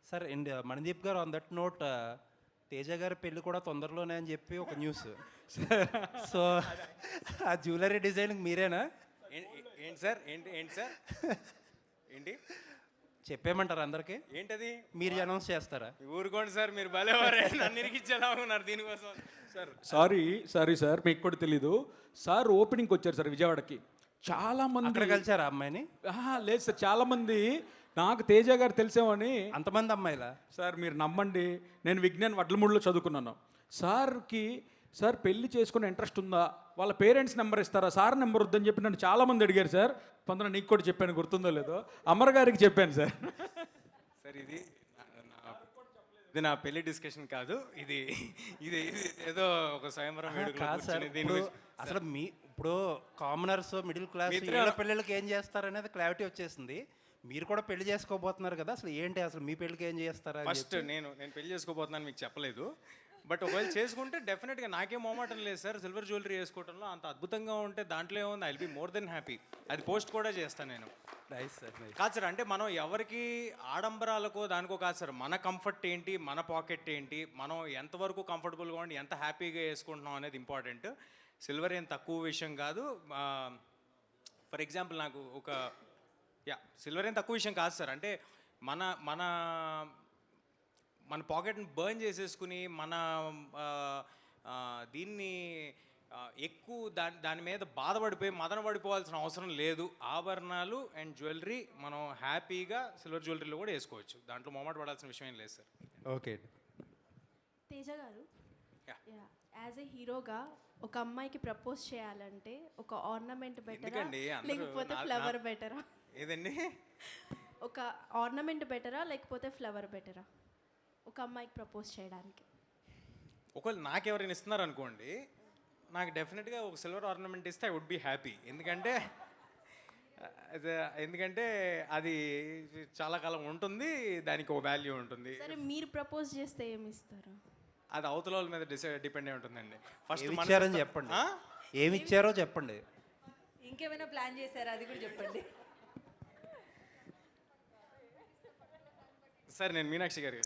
Sir and Manideep గారు on that note Teja గారి పెళ్ళి కూడా తొందరలోనే అని చెప్పి ఒక న్యూస్. సో ఆ జ్యువెలరీ డిజైనింగ్ మీరేనా? ఏంటి సార్ ఏంటి సార్ ఏంటి చెప్పేమంటారు అందరికి? ఏంటది మీరు అనౌన్స్ చేస్తారా? ఊరుకోండి సార్, మీరు భలేవారే, నన్ను ఇరికిచ్చేలా ఉన్నారు దీనికోసం. సార్ సారీ సార్, మీకు కూడా తెలీదు సార్. ఓపెనింగ్కి వచ్చారు సార్ విజయవాడకి. చాలా మంది అక్కడ కలిసారా అమ్మాయిని? లేదు సార్, చాలా మంది నాకు తేజ గారు తెలిసేమని. అంతమంది అమ్మాయిలా? సార్ మీరు నమ్మండి, నేను విజ్ఞాన్ వడ్లమూడిలో చదువుకున్నాను. సార్కి సార్ పెళ్లి చేసుకునే ఇంట్రెస్ట్ ఉందా, వాళ్ళ పేరెంట్స్ నెంబర్ ఇస్తారా, సార్ నెంబర్ వద్దని చెప్పి నన్ను చాలామంది అడిగారు సార్. తొందర నీకు కూడా చెప్పాను, గుర్తుందో లేదో, అమర్ గారికి చెప్పాను సార్. సార్ ఇది నా పెళ్లి డిస్కషన్ కాదు, ఇది ఇది ఏదో ఒక స్వయంవరం కాదు సార్. అసలు మీ ఇప్పుడు కామనర్స్ మిడిల్ క్లాస్ వీళ్ళ పిల్లలకి ఏం చేస్తారనేది క్లారిటీ వచ్చేసింది. మీరు కూడా పెళ్లి చేసుకోబోతున్నారు కదా, అసలు ఏంటి అసలు మీ పెళ్ళికి ఏం చేస్తారా? ఫస్ట్ నేను పెళ్లి చేసుకోబోతున్నాను మీకు చెప్పలేదు, బట్ ఒకవేళ చేసుకుంటే డెఫినెట్గా నాకేం మొహమాటం లేదు సార్. సిల్వర్ జ్యువెలరీ వేసుకోవడంలో అంత అద్భుతంగా ఉంటే దాంట్లో ఏముంది, I will be more than happy. అది పోస్ట్ కూడా చేస్తాను నేను. Nice sir. కాదు సార్, అంటే మనం ఎవరికి ఆడంబరాలకో దానికో కాదు సార్, మన కంఫర్ట్ ఏంటి, మన పాకెట్ ఏంటి, మనం ఎంతవరకు కంఫర్టబుల్గా ఉండి ఎంత హ్యాపీగా వేసుకుంటున్నాం అనేది ఇంపార్టెంట్. సిల్వర్ ఏం తక్కువ విషయం కాదు. ఫర్ ఎగ్జాంపుల్ నాకు సిల్వర్ ఏం తక్కువ విషయం కాదు సార్. అంటే మన మన మన పాకెట్ని బర్న్ చేసేసుకుని మన దీన్ని ఎక్కువ దాని మీద బాధపడిపోయి మదన పడిపోవాల్సిన అవసరం లేదు. ఆభరణాలు అండ్ జ్యువెలరీ మనం హ్యాపీగా సిల్వర్ జ్యువెలరీలో కూడా వేసుకోవచ్చు, దాంట్లో మొహమాట పడాల్సిన విషయం ఏం లేదు సార్. ఓకే తేజ గారు, యాజ్ ఏ హీరోగా ఒక అమ్మాయికి ప్రపోజ్ చేయాలంటే ఒక ఆర్నమెంట్ బెటరా లేకపోతే ఫ్లవర్ బెటరా? ఏదండి, ఒక ఆర్నమెంట్ బెటరా లేకపోతే ఫ్లవర్ బెటరా ఒక అమ్మాయికి ప్రపోజ్ చేయడానికి? ఒకవేళ నాకెవరైనా ఇస్తున్నారు అనుకోండి, నాకు డెఫినెట్గా ఒక సిల్వర్ ఆర్నమెంట్ ఇస్తే ఐ వుడ్ బి హ్యాపీ. ఎందుకంటే అది చాలా కాలం ఉంటుంది, దానికి ఒక వాల్యూ ఉంటుంది. సరే, మీరు ప్రపోజ్ చేస్తే ఏమి ఇస్తారు? అది అవతల వాళ్ళ మీద డిపెండ్ అయి ఉంటుందండి. ఫస్ట్ ఇచ్చారని చెప్పండి, ఏమి ఇచ్చారో చెప్పండి. ఇంకేమైనా ప్లాన్ చేశారా అది కూడా చెప్పండి. సార్ నేను మీనాక్షి గారు